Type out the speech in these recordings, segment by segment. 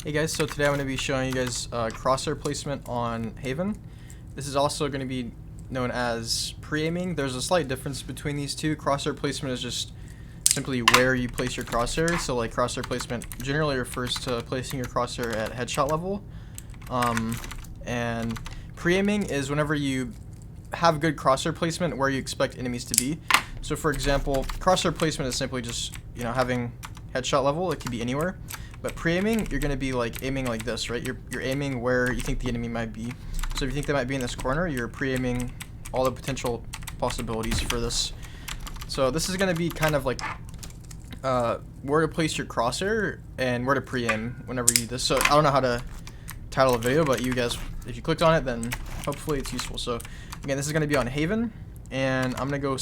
Hey guys, so today I'm going to be showing you guys crosshair placement on Haven. This is also going to be known as pre-aiming. There's a slight difference between these two. Crosshair placement is just simply where you place your crosshair. So like crosshair placement generally refers to placing your crosshair at headshot level. And pre-aiming is whenever you have good crosshair placement where you expect enemies to be. So for example, crosshair placement is simply just, having headshot level. It can be anywhere. But pre-aiming, you're going to be like aiming like this, right? You're aiming where you think the enemy might be. So if you think they might be in this corner, you're pre-aiming all the potential possibilities for this. So this is going to be kind of like where to place your crosshair and where to pre-aim whenever you do this. So I don't know how to title a video, but you guys, if you clicked on it, then hopefully it's useful. So again, this is going to be on Haven, and I'm going to go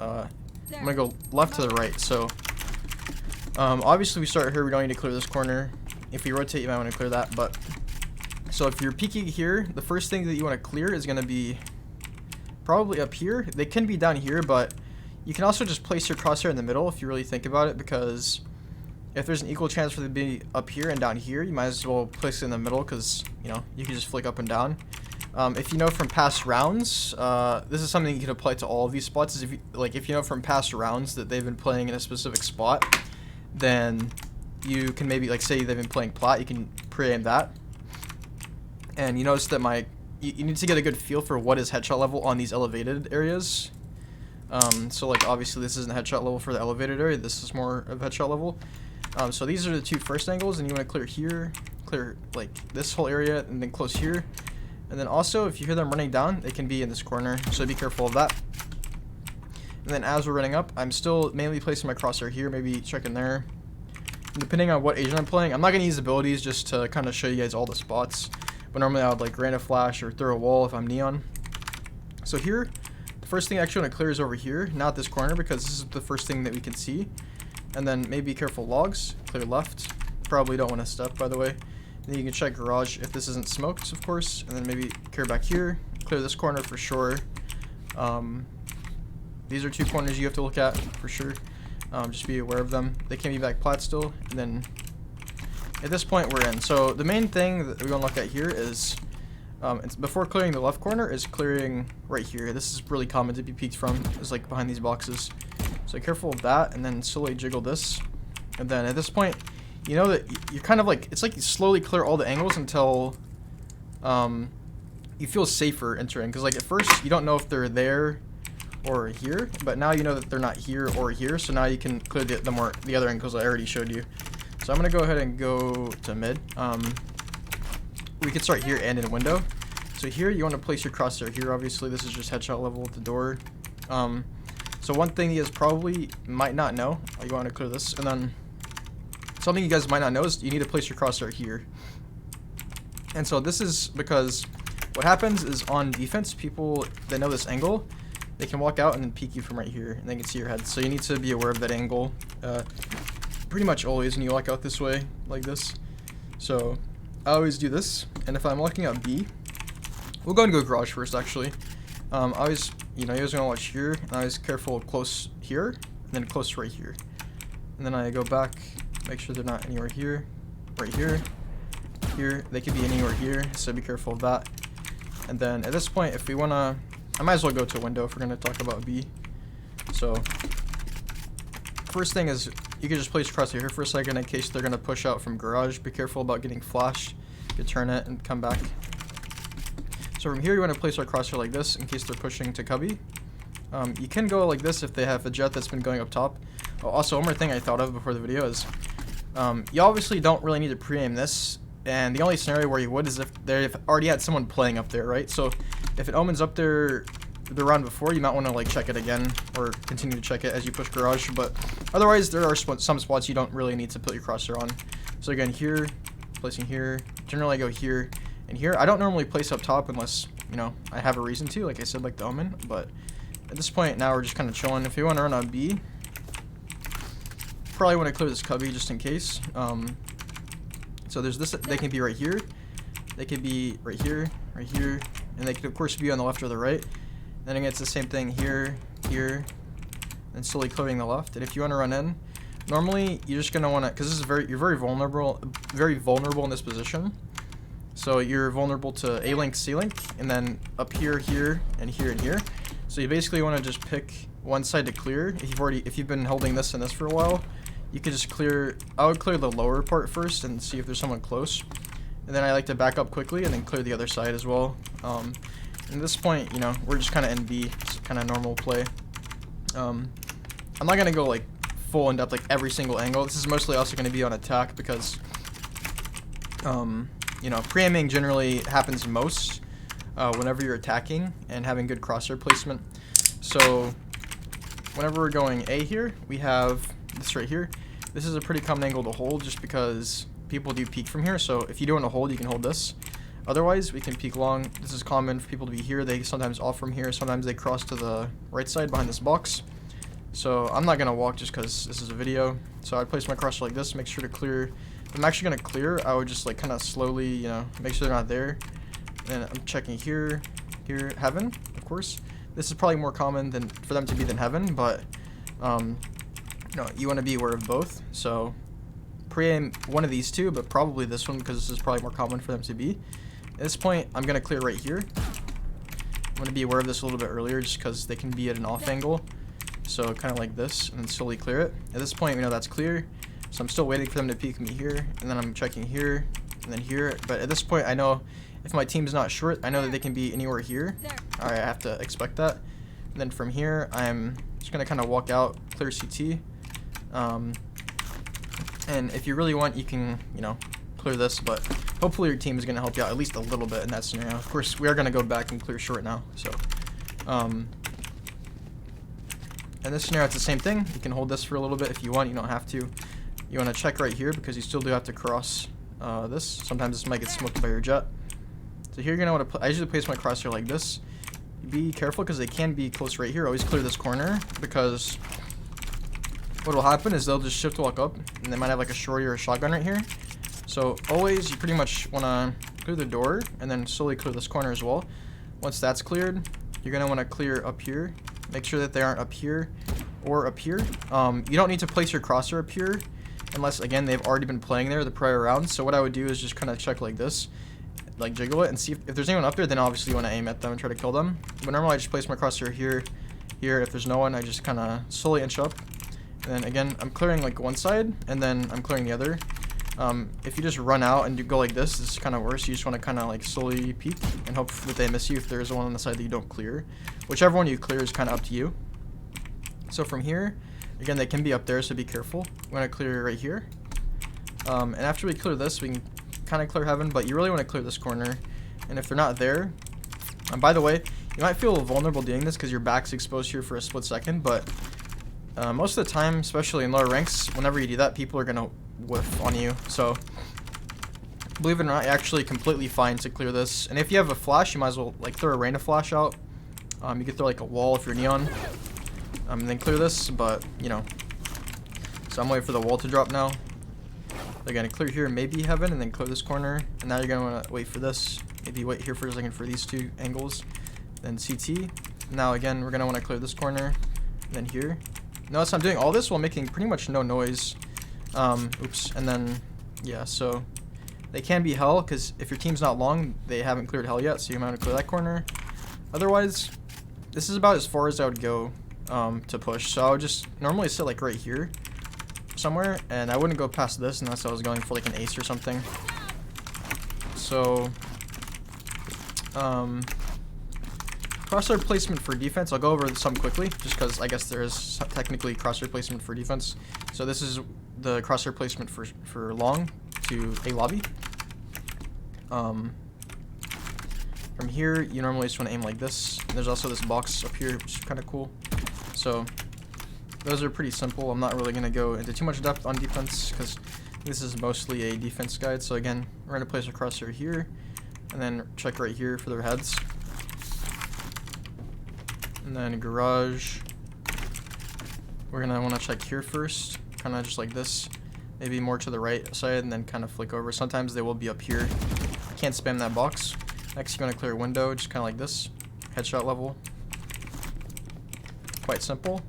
I'm going to go left to the right. So obviously we start here, we don't need to clear this corner. If we rotate, you might want to clear that, but so if you're peeking here, the first thing that you want to clear is going to be probably up here. They can be down here, but you can also just place your crosshair in the middle if you really think about it, because if there's an equal chance for them to be up here and down here, you might as well place it in the middle, because you can just flick up and down. If you know from past rounds, this is something you can apply to all of these spots. Is if you know from past rounds that they've been playing in a specific spot, then you can maybe, like, say they've been playing plat, you can pre-aim that. And you notice that you need to get a good feel for what is headshot level on these elevated areas. So like obviously this isn't headshot level for the elevated area, this is more of headshot level. So these are the two first angles, and you want to clear here, clear like this whole area, and then close here. And then also if you hear them running down, they can be in this corner, so be careful of that. And then as we're running up, I'm still mainly placing my crosshair here, maybe checking there. And depending on what agent I'm playing, I'm not going to use abilities just to kind of show you guys all the spots. But normally I would like random flash or throw a wall if I'm neon. So here, the first thing I actually want to clear is over here, not this corner, because this is the first thing that we can see. And then maybe careful logs, clear left. Probably don't want to step, by the way. And then you can check garage if this isn't smoked, of course. And then maybe clear back here, clear this corner for sure. These are two corners you have to look at for sure. Just be aware of them. They can be back plat still. And then at this point we're in. So the main thing that we want to look at here is before clearing the left corner is clearing right here. This is really common to be peeked from, is like behind these boxes. So careful of that, and then slowly jiggle this. And then at this point, you know that you're kind of like, it's like you slowly clear all the angles until you feel safer entering. Because like at first you don't know if they're there or here, but now you know that they're not here or here, so now you can clear the other angles I already showed you. So I'm gonna go ahead and go to mid. We can start here and in window. So here you want to place your crosshair here. Obviously this is just headshot level at the door. So one thing you guys probably might not know, you want to clear this, and then something you guys might not know is you need to place your crosshair here. And so this is because what happens is on defense, people that know this angle, they can walk out and then peek you from right here, and they can see your head. So you need to be aware of that angle pretty much always when you walk out this way, like this. So I always do this, and if I'm looking at B, we'll go and go garage first actually. I always, you guys want to watch here, and I was careful close here, and then close right here. And then I go back, make sure they're not anywhere here, right here, here. They could be anywhere here, so be careful of that. And then at this point, if we want to, I might as well go to a window if we're going to talk about B. So first thing is you can just place your crosshair here for a second in case they're going to push out from garage. Be careful about getting flashed. You can turn it and come back. So from here you want to place our crosshair like this in case they're pushing to cubby. You can go like this if they have a jet that's been going up top. Oh, also, one more thing I thought of before the video is you obviously don't really need to pre-aim this. And the only scenario where you would is if they've already had someone playing up there, right? So if it omens up there the round before, you might want to like check it again or continue to check it as you push garage. But otherwise, there are some spots you don't really need to put your crosshair on. So again, here, placing here. Generally, I go here and here. I don't normally place up top unless I have a reason to, like I said, like the omen. But at this point, now we're just kind of chilling. If you want to run on B, probably want to clear this cubby just in case. So there's this, they can be right here, they could be right here, and they could of course be on the left or the right. Then again, it's the same thing here, here, and slowly clearing the left. And if you want to run in, normally you're just gonna wanna, because this is you're very vulnerable in this position. So you're vulnerable to A-link, C-link, and then up here, here, and here, and here. So you basically want to just pick one side to clear. If you've been holding this and this for a while, you could just clear. I would clear the lower part first and see if there's someone close, and then I like to back up quickly and then clear the other side as well. At this point, you know, we're just kind of in B, kind of normal play. I'm not gonna go like full in depth like every single angle. This is mostly also going to be on attack because, you know, pre-aiming generally happens most whenever you're attacking and having good crosshair placement. So whenever we're going A here, we have this right here. This is a pretty common angle to hold just because people do peek from here. So if you do want to hold, you can hold this. Otherwise, we can peek long. This is common for people to be here. They sometimes off from here. Sometimes they cross to the right side behind this box. So I'm not going to walk just because this is a video. So I'd place my crosshair like this, make sure to clear. If I'm actually going to clear, I would just like kind of slowly, you know, make sure they're not there. And I'm checking here, here, heaven, of course. This is probably more common than for them to be than heaven, but no, you want to be aware of both. So pre-aim one of these two, but probably this one because this is probably more common for them to be. At this point, I'm going to clear right here. I'm going to be aware of this a little bit earlier just because they can be at an off angle. So kind of like this, and then slowly clear it. At this point, we know that's clear. So I'm still waiting for them to peek me here, and then I'm checking here, and then here. But at this point, I know if my team's not short, I know that they can be anywhere here. Alright, I have to expect that. And then from here, I'm just going to kind of walk out, clear CT. And if you really want, you can, you know, clear this, but hopefully your team is going to help you out at least a little bit in that scenario. Of course, we are going to go back and clear short now, so... in this scenario, it's the same thing. You can hold this for a little bit if you want. You don't have to. You want to check right here because you still do have to cross this. Sometimes this might get smoked by your jett. So here you're going to want to I usually place my crosshair like this. Be careful because they can be close right here. Always clear this corner because what will happen is they'll just shift walk up and they might have like a shorty or a shotgun right here. So always you pretty much want to clear the door and then slowly clear this corner as well. Once that's cleared, you're going to want to clear up here. Make sure that they aren't up here or up here. You don't need to place your crosshair up here unless, again, they've already been playing there the prior round. So what I would do is just kind of check like this, like jiggle it, and see if there's anyone up there, then obviously you want to aim at them and try to kill them. But normally I just place my crosshair here, here. If there's no one, I just kind of slowly inch up. And then again, I'm clearing like one side, and then I'm clearing the other. If you just run out and you go like this is kind of worse. You just want to kind of like slowly peek and hope that they miss you if there's one on the side that you don't clear. Whichever one you clear is kind of up to you. So from here, again, they can be up there, so be careful. We're going to clear right here. And after we clear this, we can kind of clear heaven, but you really want to clear this corner. And if they're not there, by the way, you might feel vulnerable doing this because your back's exposed here for a split second, but most of the time, especially in lower ranks, whenever you do that, people are going to whiff on you. So believe it or not, you're actually completely fine to clear this. And if you have a flash, you might as well like throw a rain of flash out. You could throw like a wall if you're neon, and then clear this. But you know, so I'm waiting for the wall to drop now. They're gonna clear here, maybe heaven, and then clear this corner. And now you're gonna want to wait for this. Maybe wait here for a second for these two angles, then CT. Now again, we're gonna want to clear this corner, and then here. Notice I'm doing all this while making pretty much no noise. Oops, and then yeah, so they can be hell because if your team's not long, they haven't cleared hell yet, so you might want to clear that corner. Otherwise, this is about as far as I would go to push. So I would just normally sit like right here somewhere, and I wouldn't go past this unless I was going for like an ace or something. So crosshair placement for defense, I'll go over some quickly just because I guess there is technically crosshair placement for defense. So this is the crosshair placement for long to a lobby. From here, you normally just want to aim like this. There's also this box up here, which is kind of cool. So those are pretty simple. I'm not really going to go into too much depth on defense because this is mostly a defense guide. So again, we're going to place a crosshair here and then check right here for their heads. And then garage, we're going to want to check here first, kind of just like this. Maybe more to the right side and then kind of flick over. Sometimes they will be up here. Can't spam that box. Next, you're going to clear a window, just kind of like this. Headshot level. Quite simple.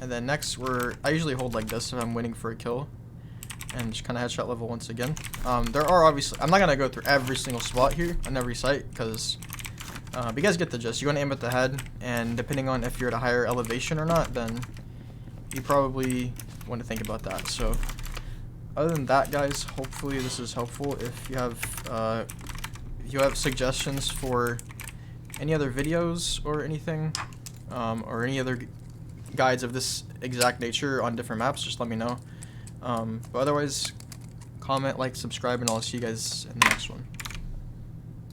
And then next, I usually hold like this if I'm waiting for a kill. And just kind of headshot level once again. There are obviously, I'm not going to go through every single spot here on every site, because you guys get the gist. You want to aim at the head, and depending on if you're at a higher elevation or not, then you probably want to think about that. So other than that, guys, hopefully this is helpful. If you have suggestions for any other videos or anything, or any other guides of this exact nature on different maps, just let me know. But otherwise, comment, like, subscribe, and I'll see you guys in the next one.